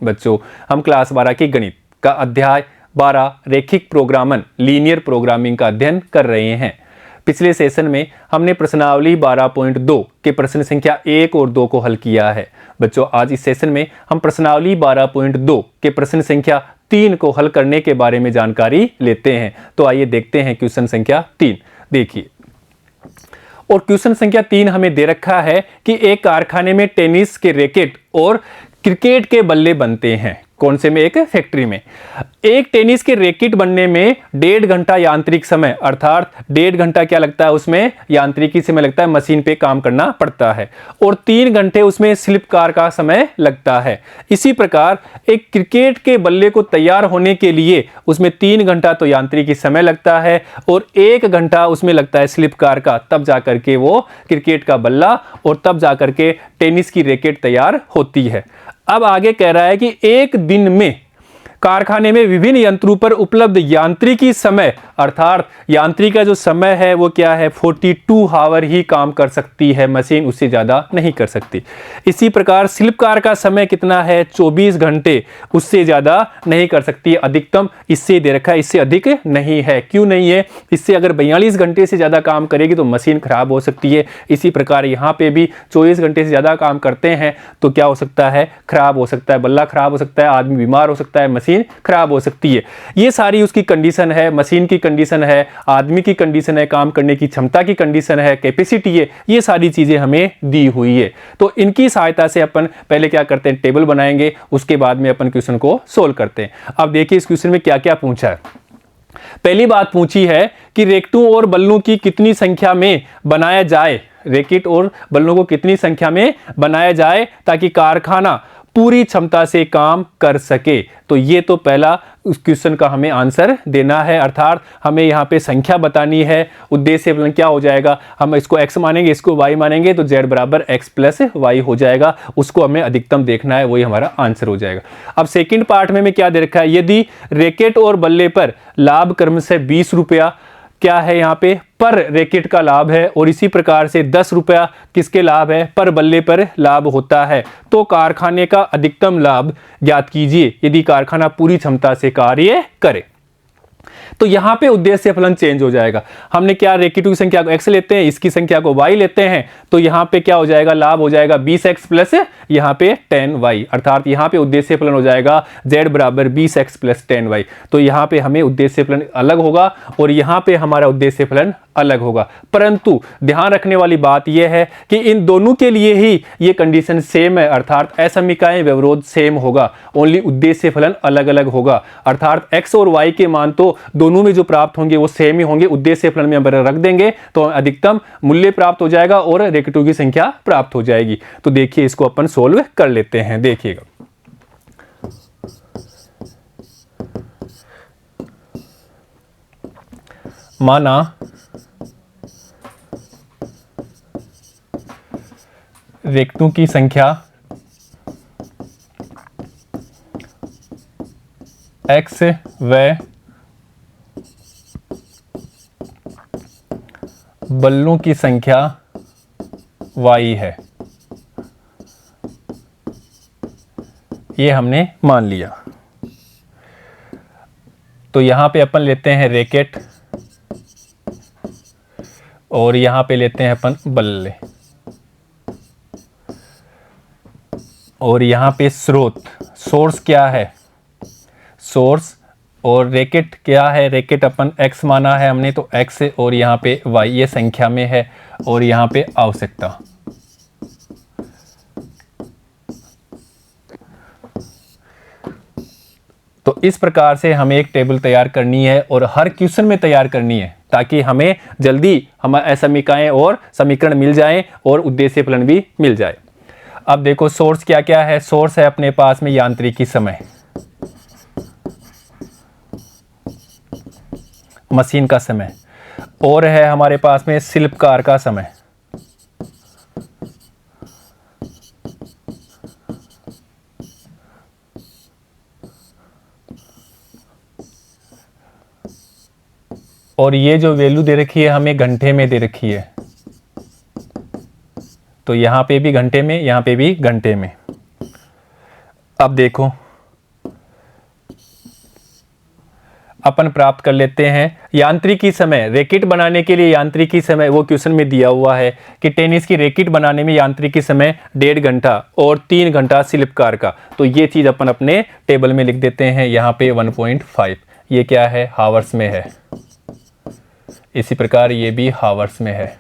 बच्चों हम क्लास 12 की गणित का अध्याय 12 रेखिक प्रोग्रामन लीनियर प्रोग्रामिंग का अध्ययन कर रहे हैं। पिछले सेशन में हमने प्रश्नावली 12.2 के प्रश्न संख्या 1 और 2 को हल किया है। बच्चों आज इस सेशन में हम प्रश्नावली 12.2 के प्रश्न संख्या 3 को हल करने के बारे में जानकारी लेते हैं। तो आइए देखते हैं क्वेश्चन संख्या 3। देखिए, और क्वेश्चन संख्या 3 हमें दे रखा है कि एक कारखाने में टेनिस के रैकेट और क्रिकेट के बल्ले बनते हैं। कौन से में? एक फैक्ट्री में। एक टेनिस के रैकेट बनने में 1.5 घंटा यांत्रिक समय, अर्थात 1.5 घंटा क्या लगता है उसमें? यांत्रिकी समय लगता है, मशीन पे काम करना पड़ता है, और 3 घंटे उसमें शिल्पकार का समय लगता है। इसी प्रकार एक क्रिकेट के बल्ले को तैयार होने के लिए उसमें 3 घंटा तो यांत्रिकी समय लगता है और 1 घंटा उसमें लगता है शिल्पकार का, तब जाकर के वो क्रिकेट का बल्ला और तब जाकर के टेनिस की रैकेट तैयार होती है। अब आगे कह रहा है कि एक दिन में कारखाने में विभिन्न यंत्रों पर उपलब्ध यांत्रिकी समय, अर्थात यांत्रिक का जो समय है वो क्या है? 42 आवर ही काम कर सकती है मशीन, उससे ज़्यादा नहीं कर सकती। इसी प्रकार शिल्पकार का समय कितना है? 24 घंटे, उससे ज़्यादा नहीं कर सकती। अधिकतम इससे दे रखा है, इससे अधिक नहीं है। क्यों नहीं है? इससे अगर 42 घंटे से ज़्यादा काम करेगी तो मशीन खराब हो सकती है। इसी प्रकार यहाँ पे भी 24 घंटे से ज़्यादा काम करते हैं तो क्या हो सकता है? खराब हो सकता है, बल्ला खराब हो सकता है, आदमी बीमार हो सकता है, मशीन खराब हो सकती है। ये सारी उसकी कंडीशन है, मशीन की कंडीशन है, आदमी की कंडीशन है, काम करने की क्षमता की कंडीशन है, कैपेसिटी है, ये सारी चीजें हमें दी हुई है। तो इनकी सहायता से अपन पहले क्या करते हैं? टेबल बनाएंगे, उसके बाद में अपन क्वेश्चन को सोल्व करते हैं। अब देखिए इस क्वेश्चन में क्या क्या पूछा है। पहली बात पूछी है कि रैकेटों और बल्लों की कितनी संख्या में बनाया जाए, रैकेट और बल्लों को कितनी संख्या में बनाया जाए ताकि कारखाना पूरी क्षमता से काम कर सके। तो ये तो पहला उस क्वेश्चन का हमें आंसर देना है, अर्थात हमें यहाँ पे संख्या बतानी है। उद्देश्य फलन क्या हो जाएगा? हम इसको x मानेंगे, इसको y मानेंगे तो z बराबर x प्लस y हो जाएगा। उसको हमें अधिकतम देखना है, वही हमारा आंसर हो जाएगा। अब सेकंड पार्ट में क्या दे रखा है? यदि रैकेट और बल्ले पर लाभ क्रम से 20 रुपया क्या है यहाँ पे पर रैकेट का लाभ है, और इसी प्रकार से 10 रुपया किसके लाभ है? पर बल्ले पर लाभ होता है, तो कारखाने का अधिकतम लाभ ज्ञात कीजिए यदि कारखाना पूरी क्षमता से कार्य करे। तो यहां पे उद्देश्य फलन चेंज हो जाएगा। हमने क्या रैकेटों की संख्या को x लेते हैं, इसकी संख्या को y लेते हैं, तो यहां पे क्या हो जाएगा? लाभ हो जाएगा 20x प्लस यहां पे 10y, अर्थात यहां पे उद्देश्य फलन हो जाएगा z बराबर 20x प्लस 10y। तो यहां पे हमें उद्देश्य फलन अलग होगा और यहां पे हमारा उद्देश्य फलन अलग होगा। परंतु ध्यान रखने वाली बात यह है कि इन दोनों के लिए ही ये कंडीशन सेम है, अर्थात असमीकाय व्यवरोध सेम होगा, ओनली उद्देश्य फलन अलग अलग होगा। अर्थात x और y के मान तो दोनों में जो प्राप्त होंगे वो सेम ही होंगे, उद्देश्य फलन में हम रख देंगे तो अधिकतम मूल्य प्राप्त हो जाएगा और रैकेटों की संख्या प्राप्त हो जाएगी। तो देखिए इसको अपन सोल्व कर लेते हैं। देखिएगा, माना रैकेटों की संख्या x व बल्लों की संख्या y है, ये हमने मान लिया। तो यहां पे अपन लेते हैं रैकेट और यहां पे लेते हैं अपन बल्ले, और यहां पे स्रोत, सोर्स क्या है? सोर्स, और रैकेट क्या है? रैकेट अपन x माना है हमने तो x, और यहाँ पे y ये संख्या में है, और यहाँ पे आवश्यकता। तो इस प्रकार से हमें एक टेबल तैयार करनी है और हर क्वेश्चन में तैयार करनी है ताकि हमें जल्दी हमारे असमीकाएं और समीकरण मिल जाएं और उद्देश्य फलन भी मिल जाए। अब देखो सोर्स क्या क्या है? सोर्स है अपने पास में यांत्रिकी समय, मशीन का समय, और है हमारे पास में शिल्पकार का समय, और ये जो वैल्यू दे रखी है हमें घंटे में दे रखी है, तो यहां पे भी घंटे में, यहां पे भी घंटे में। अब देखो अपन प्राप्त कर लेते हैं यांत्रिकी समय। रैकेट बनाने के लिए यांत्रिकी समय वो क्वेश्चन में दिया हुआ है कि टेनिस की रैकेट बनाने में यांत्रिकी समय 1.5 घंटा और 3 घंटा शिल्पकार का। तो ये चीज़ अपन अपने टेबल में लिख देते हैं यहाँ पे 1.5। ये क्या है, हावर्स में है। इसी प्रकार ये भी हावर्स में है।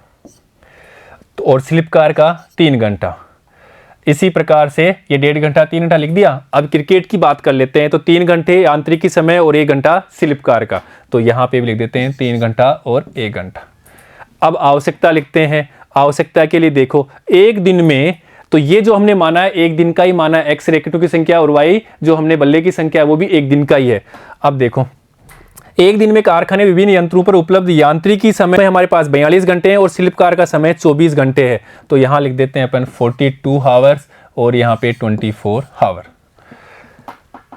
तो और शिल्पकार का 3 घंटा। इसी प्रकार से ये 1.5 घंटा 3 घंटा लिख दिया। अब क्रिकेट की बात कर लेते हैं। तो 3 घंटे यांत्रिकी समय और 1 घंटा शिल्पकार का। तो यहाँ पे भी लिख देते हैं 3 घंटा और 1 घंटा। अब आवश्यकता लिखते हैं। आवश्यकता के लिए देखो, एक दिन में तो ये जो हमने माना है एक दिन का ही माना है, एक्स रैकेटों की संख्या और वाई जो हमने बल्ले की संख्या है वो भी एक दिन का ही है। अब देखो, एक दिन में कारखाने विभिन्न यंत्रों पर उपलब्ध यांत्रिकी समय हमारे पास 42 घंटे हैं और शिल्पकार का समय 24 घंटे है। तो यहाँ लिख देते हैं अपन 42 हावर्स और यहाँ पे 24 हावर।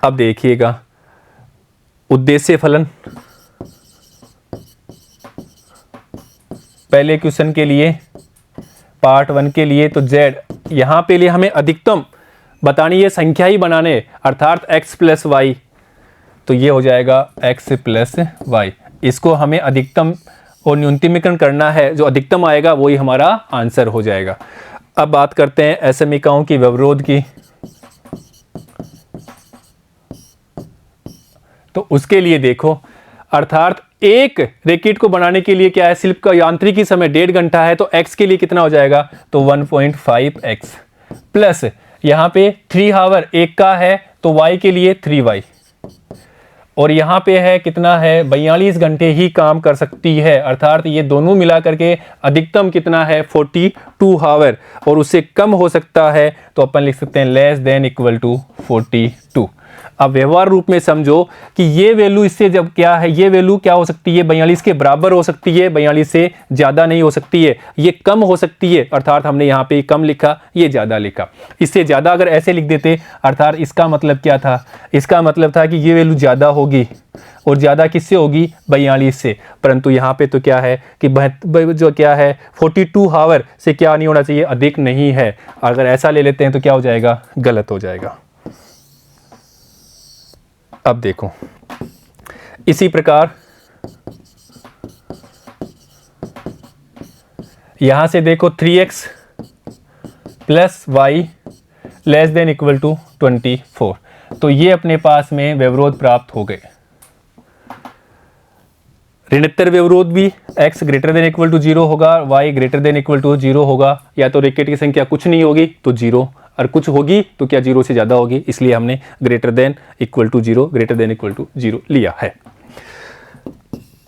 अब देखिएगा उद्देश्य फलन। पहले क्वेश्चन के लिए पार्ट 1 के लिए तो z यहाँ पे लिए हमें अधिकतम बतानी है, संख्या ही बनाने, अर्थात x प्लस वाई। तो ये हो जाएगा x प्लस वाई। इसको हमें अधिकतम और न्यूनतमीकरण करना है, जो अधिकतम आएगा वही हमारा आंसर हो जाएगा। अब बात करते हैं असमीकाओं की व्यवरोध की। तो उसके लिए देखो, अर्थात एक रैकेट को बनाने के लिए क्या है, शिल्प का यांत्रिकी समय 1.5 घंटा है। तो x के लिए कितना हो जाएगा, तो 1.5x प्लस यहाँ पे 3 हावर एक का है तो y के लिए 3y और यहाँ पे है कितना है, 42 घंटे ही काम कर सकती है। अर्थात ये दोनों मिला करके अधिकतम कितना है, 42 हावर और उससे कम हो सकता है तो अपन लिख सकते हैं लेस देन इक्वल टू 42। अब व्यवहार रूप में समझो कि ये वैल्यू इससे जब क्या है, ये वैल्यू क्या हो सकती है, 42 के बराबर हो सकती है, 42 से ज़्यादा नहीं हो सकती है, ये कम हो सकती है। अर्थात हमने यहाँ पे कम लिखा, ये ज़्यादा लिखा। इससे ज़्यादा अगर ऐसे लिख देते, अर्थात इसका मतलब क्या था, इसका मतलब था कि ये वैल्यू ज़्यादा होगी और ज़्यादा किससे होगी, 42 से। परंतु यहाँ पे तो क्या है कि जो क्या है 42 हावर से क्या नहीं होना चाहिए, अधिक नहीं है। अगर ऐसा ले लेते हैं तो क्या हो जाएगा, गलत हो जाएगा। अब देखो इसी प्रकार यहां से देखो 3x plus Y less than equal to 24। तो ये अपने पास में व्यवरोध प्राप्त हो गए। ऋणोत्तर व्यवरोध भी x greater than equal to 0 होगा, y greater than equal to 0 होगा। या तो रैकेट की संख्या कुछ नहीं होगी तो 0, और कुछ होगी तो क्या 0 से ज़्यादा होगी, इसलिए हमने greater than equal to 0 greater than equal to 0 लिया है।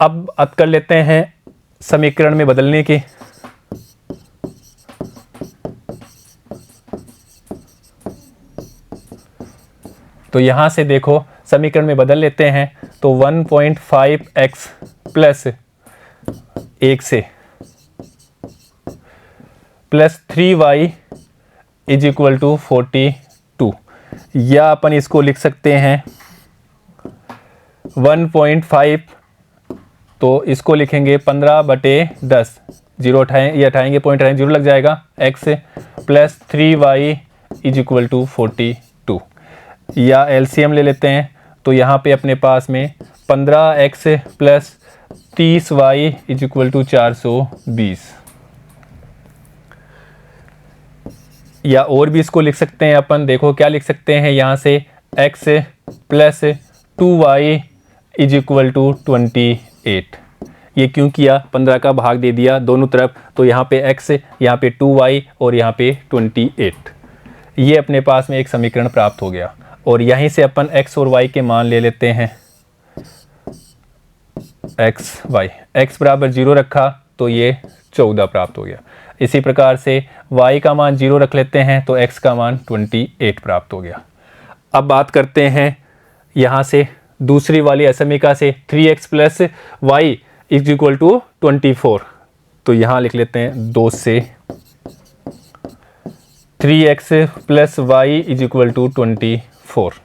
अब कर लेते हैं समीकरण में बदलने के। तो यहाँ से देखो समीकरण में बदल लेते हैं। तो 1.5x प्लस 1 से plus 3y is equal to 42, या अपन इसको लिख सकते हैं 1.5, तो इसको लिखेंगे 15/10, 0 हटाएंगे पॉइंट हटाएंगे, 0 लग जाएगा, x plus 3y is equal to 42। या एलसीएम ले लेते हैं। तो यहाँ पे अपने पास में 15x plus 30y is equal to 420। या और भी इसको लिख सकते हैं अपन, देखो क्या लिख सकते हैं यहाँ से, x plus 2y is equal to 28। ये क्यों किया, 15 का भाग दे दिया दोनों तरफ, तो यहाँ पे x, यहाँ पे 2y और यहाँ पे 28। ये अपने पास में एक समीकरण प्राप्त हो गया। और यहीं से अपन x और y के मान ले लेते हैं। x बराबर 0 रखा तो ये 14 प्राप्त हो गया। इसी प्रकार से y का मान 0 रख लेते हैं तो x का मान 28 प्राप्त हो गया। अब बात करते हैं यहाँ से दूसरी वाली असमीका से, 3x plus Y is equal to 24। तो यहाँ लिख लेते हैं 2 से 3x plus Y is equal to 24।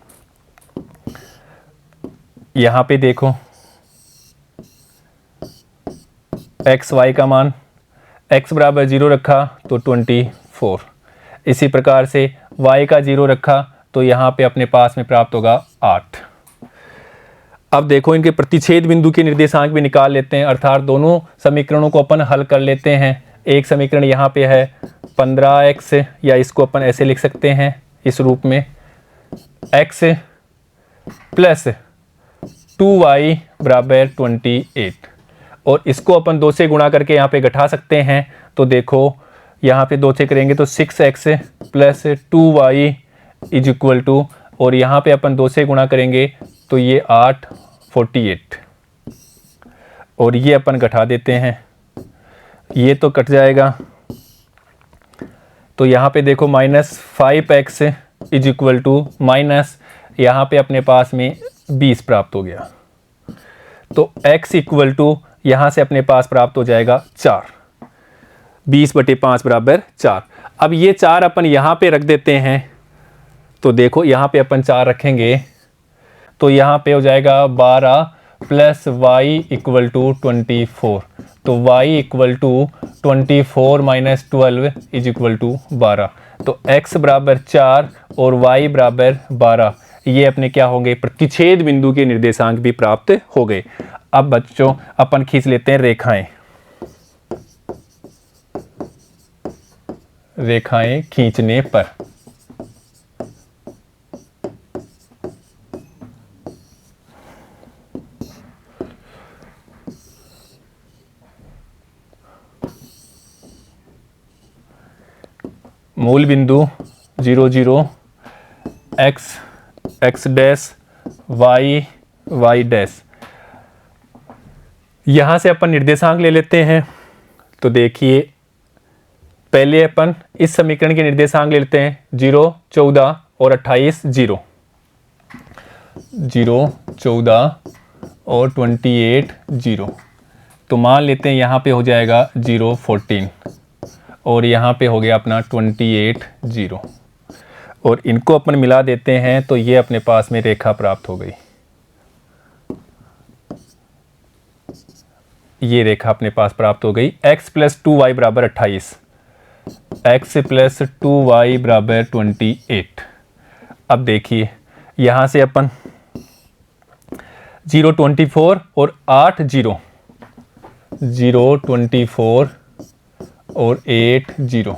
यहाँ पे देखो x y का मान, x बराबर 0 रखा तो 24। इसी प्रकार से y का 0 रखा तो यहाँ पे अपने पास में प्राप्त होगा 8। अब देखो इनके प्रतिच्छेद बिंदु के निर्देशांक भी निकाल लेते हैं, अर्थात दोनों समीकरणों को अपन हल कर लेते हैं। एक समीकरण यहाँ पे है 15x, या इसको अपन ऐसे लिख सकते हैं इस रूप में, x प्लस 2y बराबर 28, और इसको अपन 2 से गुणा करके यहाँ पे घटा सकते हैं। तो देखो यहाँ पे 2 से करेंगे तो 6x plus 2y is equal to, और यहाँ पे अपन 2 से गुणा करेंगे तो ये 8 48, और ये अपन घटा देते हैं, ये तो कट जाएगा। तो यहाँ पे देखो -5x is equal to minus, यहाँ पे अपने पास में 20 प्राप्त हो गया। तो x इक्वल टू यहाँ से अपने पास प्राप्त हो जाएगा 4, 20/5 बराबर 4। अब ये 4 अपन यहाँ पे रख देते हैं, तो देखो यहाँ पे अपन 4 रखेंगे तो यहाँ पे हो जाएगा 12 प्लस y इक्वल टू 24। तो y equal to 24 minus 12 is equal to 12। तो x बराबर 4 और y बराबर 12, ये अपने क्या होंगे, प्रतिच्छेद बिंदु के निर्देशांक भी प्राप्त हो गए। अब बच्चों अपन खींच लेते हैं रेखाएं। रेखाएं खींचने पर मूल बिंदु 0 0, x x dash, y y dash, यहाँ से अपन निर्देशांक ले लेते हैं। तो देखिए पहले अपन इस समीकरण के निर्देशांक ले लेते हैं, 0 14 और 28 0, 0 14 और 28 0। तो मान लेते हैं यहाँ पे हो जाएगा 0 14, और यहाँ पे हो गया अपना 28 0, और इनको अपन मिला देते हैं तो ये अपने पास में रेखा प्राप्त हो गई। ये रेखा अपने पास प्राप्त हो गई, x प्लस 2y बराबर 28, x प्लस 2y बराबर 28। अब देखिए यहाँ से अपन 0 24 और 8 0, 0 24 और 8 0।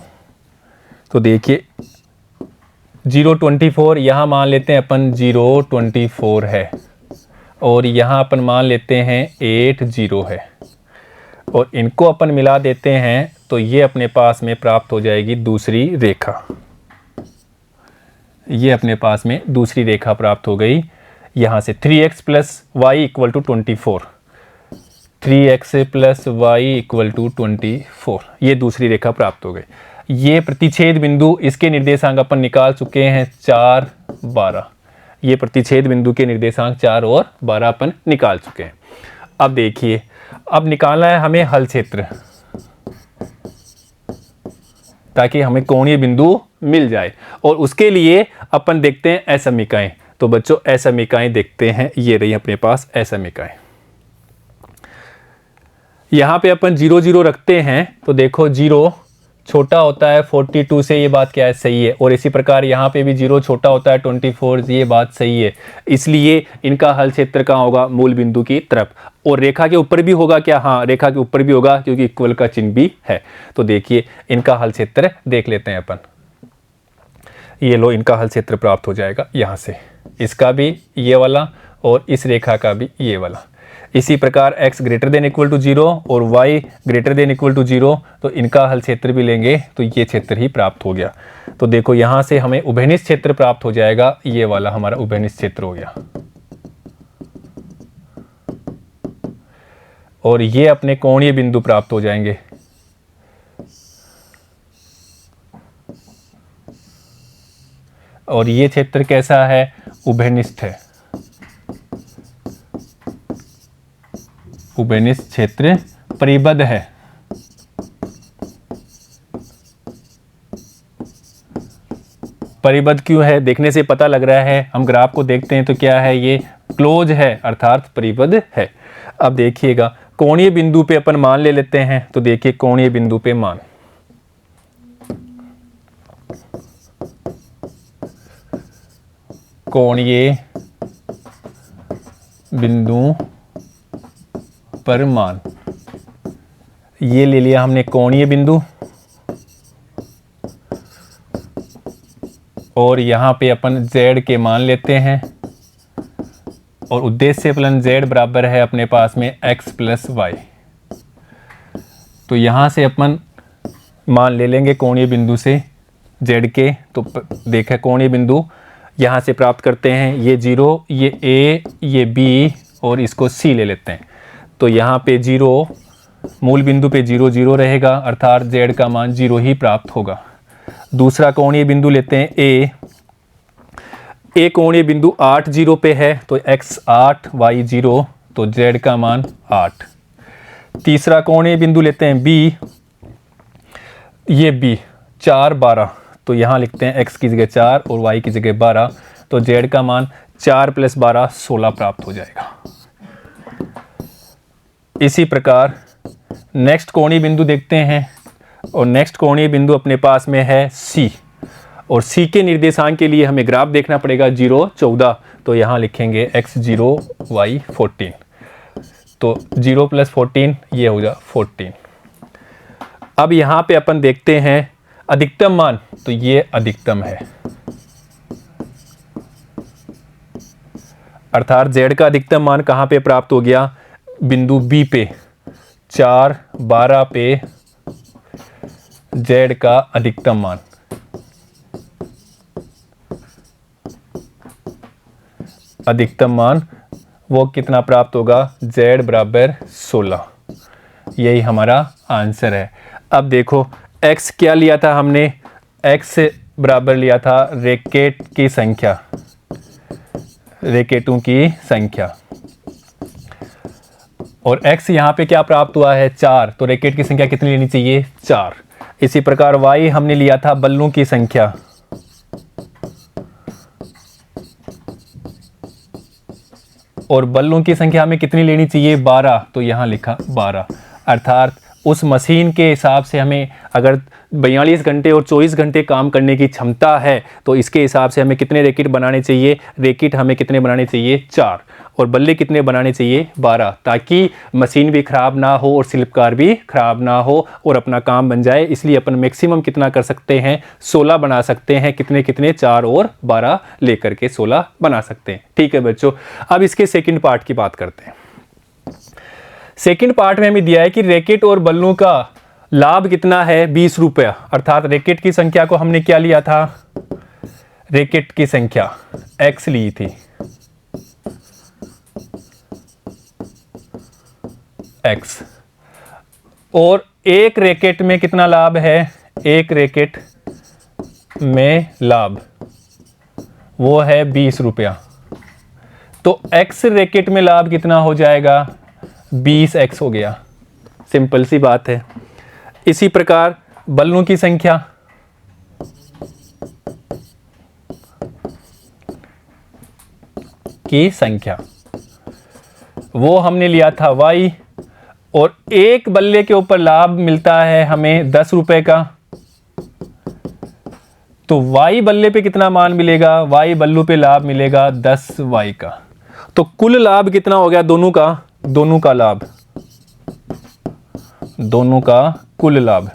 तो देखिए 0 24 यहाँ मान लेते हैं अपन 0 24 है, और यहाँ अपन मान लेते हैं 8 0 है, और इनको अपन मिला देते हैं तो ये अपने पास में प्राप्त हो जाएगी दूसरी रेखा। ये अपने पास में दूसरी रेखा प्राप्त हो गई। यहाँ से 3x plus Y equal to 24, 3x plus Y equal to 24, ये दूसरी रेखा प्राप्त हो गई। ये प्रतिच्छेद बिंदु, इसके निर्देशांक अपन निकाल चुके हैं 4 12। ये प्रतिच्छेद बिंदु के निर्देशांक 4 और 12 अपन निकाल चुके हैं। अब देखिए, अब निकालना है हमें हल क्षेत्र, ताकि हमें कोणीय बिंदु मिल जाए, और उसके लिए अपन देखते हैं असमीकाएं। तो बच्चों असमीकाएं देखते हैं, ये रही अपने पास असमीकाएं। यहां पे अपन 0 0 रखते हैं तो देखो 0 छोटा होता है 42 से, ये बात क्या है, सही है। और इसी प्रकार यहाँ पे भी 0 छोटा होता है 24, ये बात सही है। इसलिए इनका हल क्षेत्र कहाँ होगा, मूल बिंदु की तरफ। और रेखा के ऊपर भी होगा क्या, हाँ रेखा के ऊपर भी होगा, क्योंकि इक्वल का चिन्ह भी है। तो देखिए इनका हल क्षेत्र देख लेते हैं अपन। ये लो, इनका हल क्षेत्र प्राप्त हो जाएगा यहाँ से, इसका भी ये वाला और इस रेखा का भी ये वाला। इसी प्रकार x greater than equal to 0 और y greater than equal to 0, तो इनका हल क्षेत्र भी लेंगे तो ये क्षेत्र ही प्राप्त हो गया। तो देखो यहाँ से हमें उभयनिष्ठ क्षेत्र प्राप्त हो जाएगा, ये वाला हमारा उभयनिष्ठ क्षेत्र हो गया। और ये अपने कोणीय बिंदु प्राप्त हो जाएंगे। और ये क्षेत्र कैसा है, उभयनिष्ठ है। उभयनिष्ठ क्षेत्र परिबद्ध है। परिबद्ध क्यों है, देखने से पता लग रहा है। हम ग्राफ को देखते हैं तो क्या है, ये क्लोज है, अर्थात परिबद्ध है। अब देखिएगा कोणीय बिंदु पे अपन मान ले लेते हैं। तो देखिए कोणीय बिंदु पे मान, कोणीय बिंदु पर मान, ये ले लिया हमने कोणीय बिंदु, और यहाँ पे अपन z के मान लेते हैं, और उद्देश्य फलन z बराबर है अपने पास में x प्लस वाई। तो यहाँ से अपन मान ले लेंगे कोणीय बिंदु से z के। तो देखें कोणीय बिंदु यहाँ से प्राप्त करते हैं, ये 0, ये a, ये b और इसको c ले लेते हैं। तो यहाँ पे 0, मूल बिंदु पे 0 0 रहेगा, अर्थात z का मान 0 ही प्राप्त होगा। दूसरा कोणीय बिंदु लेते हैं a कोणीय बिंदु 8 0 पे है, तो x 8 y 0, तो z का मान 8। तीसरा कोणीय बिंदु लेते हैं b, ये b 4 12, तो यहाँ लिखते हैं x की जगह 4 और y की जगह 12, तो z का मान 4 + 12 16 प्राप्त हो जाएगा। इसी प्रकार नेक्स्ट कोणीय बिंदु देखते हैं, और नेक्स्ट कोणीय बिंदु अपने पास में है c, और c के निर्देशांक के लिए हमें ग्राफ देखना पड़ेगा 0 14, तो यहाँ लिखेंगे x 0 y 14, तो 0 + 14 ये हो जाए 14। अब यहाँ पे अपन देखते हैं अधिकतम मान, तो ये अधिकतम है, अर्थात z का अधिकतम मान कहाँ पे प्राप्त हो गया, बिंदु b पे 4 12 पे z का अधिकतम मान। अधिकतम मान वो कितना प्राप्त होगा, z बराबर 16, यही हमारा आंसर है। अब देखो x क्या लिया था हमने, x बराबर लिया था रैकेट की संख्या, रैकेटों की संख्या, और x यहाँ पे क्या प्राप्त हुआ है 4, तो रैकेट की संख्या कितनी लेनी चाहिए 4। इसी प्रकार y हमने लिया था बल्लों की संख्या, और बल्लों की संख्या हमें कितनी लेनी चाहिए 12, तो यहाँ लिखा 12, अर्थात उस मशीन के हिसाब से हमें अगर 42 घंटे और 24 घंटे काम करने की क्षमता है, तो इसके हिसाब से हमें कितने रैकेट बनाने चाहिए, रैकेट हमें कितने बनाने चाहिए 4, और बल्ले कितने बनाने चाहिए 12, ताकि मशीन भी ख़राब ना हो और शिल्पकार भी ख़राब ना हो और अपना काम बन जाए। इसलिए अपन मैक्सिमम कितना कर सकते हैं 16 बना सकते हैं, कितने कितने 4 और 12 लेकर के 16 बना सकते हैं। ठीक है बच्चों, अब इसके सेकंड पार्ट की बात करते हैं। सेकंड पार्ट में हमें दिया है कि रैकेट और बल्लों का लाभ कितना है 20 रुपया, अर्थात रैकेट की संख्या को हमने क्या लिया था, रैकेट की संख्या x ली थी, x, और एक रैकेट में कितना लाभ है, एक रैकेट में लाभ वो है 20 रुपया, तो x रैकेट में लाभ कितना हो जाएगा 20x हो गया, सिंपल सी बात है। इसी प्रकार बल्लों की संख्या, वो हमने लिया था y, और एक बल्ले के ऊपर लाभ मिलता है हमें 10 रुपए का, तो y बल्ले पे कितना मान मिलेगा, y बल्लू पे लाभ मिलेगा 10y का, तो कुल लाभ कितना हो गया दोनों का, दोनों का लाभ, दोनों का कुल लाभ।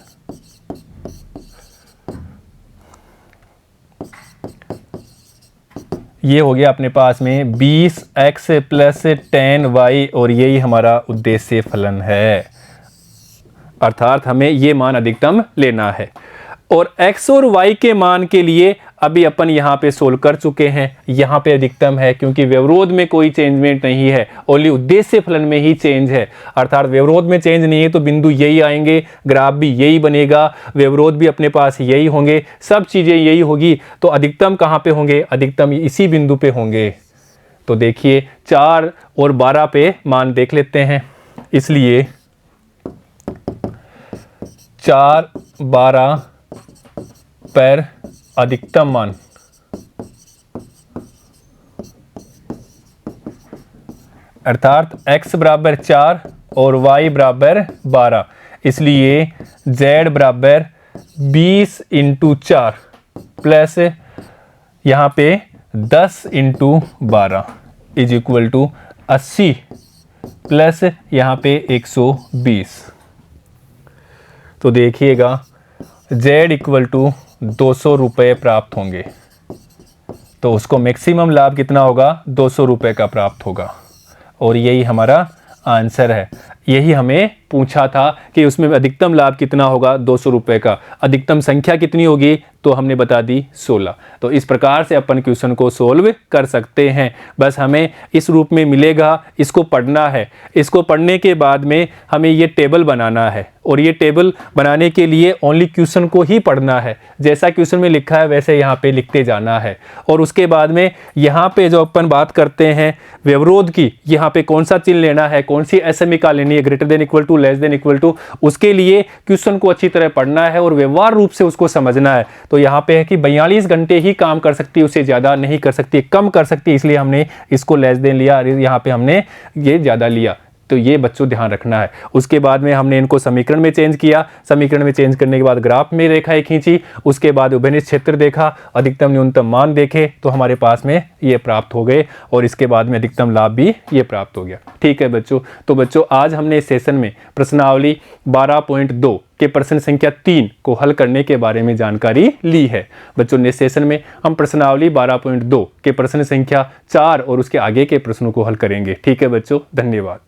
ये हो गया अपने पास में 20x + 10y, और यही हमारा उद्देश्य फलन है, अर्थात हमें ये मान अधिकतम लेना है। और x और y के मान के लिए अभी अपन यहाँ पे सोल्व कर चुके हैं, यहाँ पे अधिकतम है क्योंकि व्यवरोध में कोई चेंजमेंट नहीं है, ओनली उद्देश्य फलन में ही चेंज है, अर्थात व्यवरोध में चेंज नहीं है तो बिंदु यही आएंगे, ग्राफ भी यही बनेगा, व्यवरोध भी अपने पास यही होंगे, सब चीज़ें यही होगी, तो अधिकतम कहाँ पे होंगे, अधिकतम इसी बिंदु पे होंगे। तो देखिए 4 और 12 पे मान देख लेते हैं, इसलिए 4 12 पर अधिकतम मान अर्थात x बराबर 4 और y बराबर 12, इसलिए z बराबर 20 × 4 प्लस यहाँ पे 10 × 12 इज इक्वल टू 80 प्लस यहाँ पे 120। तो देखिएगा z इक्वल टू 200 रुपये प्राप्त होंगे। तो उसको मैक्सिमम लाभ कितना होगा, 200 रुपये का प्राप्त होगा। और यही हमारा आंसर है। यही हमें पूछा था कि उसमें अधिकतम लाभ कितना होगा, 200 रुपये का। अधिकतम संख्या कितनी होगी, तो हमने बता दी 16। तो इस प्रकार से अपन क्वेश्चन को सोल्व कर सकते हैं। बस हमें इस रूप में मिलेगा, इसको पढ़ना है। इसको पढ़ने के बाद में हमें ये टेबल बनाना है, और ये टेबल बनाने के लिए ओनली क्वेश्चन को ही पढ़ना है। जैसा क्वेश्चन में लिखा है वैसे यहाँ पे लिखते जाना है। और उसके बाद में यहाँ पे जो अपन बात करते हैं व्यवरोध की, यहाँ पे कौन सा चिन्ह लेना है, कौन सी SME लेनी है, greater than equal to, less than equal to, उसके लिए क्वेश्चन को अच्छी तरह पढ़ना है और व्यवहार रूप से उसको समझना है। तो यहाँ पे है कि 42 घंटे ही काम कर सकती है, उससे ज़्यादा नहीं कर सकती, कम कर सकती है, इसलिए हमने इसको लेस देन लिया, यहाँ पे हमने ये ज़्यादा लिया। तो ये बच्चों ध्यान रखना है। उसके बाद में हमने इनको समीकरण में चेंज किया। समीकरण में चेंज करने के बाद ग्राफ में रेखाएं खींची। उसके बाद उभयनिष्ठ क्षेत्र देखा, अधिकतम न्यूनतम मान देखे, तो हमारे पास में ये प्राप्त हो गए। और इसके बाद में अधिकतम लाभ भी ये प्राप्त हो गया। ठीक है बच्चों। तो बच्चों आज हमने इस सेशन में प्रश्नावली 12.2 के प्रश्न संख्या 3 को हल करने के बारे में जानकारी ली है। बच्चों नेक्स्ट सेशन में हम प्रश्नावली 12.2 के प्रश्न संख्या 4 और उसके आगे के प्रश्नों को हल करेंगे। ठीक है बच्चों, धन्यवाद।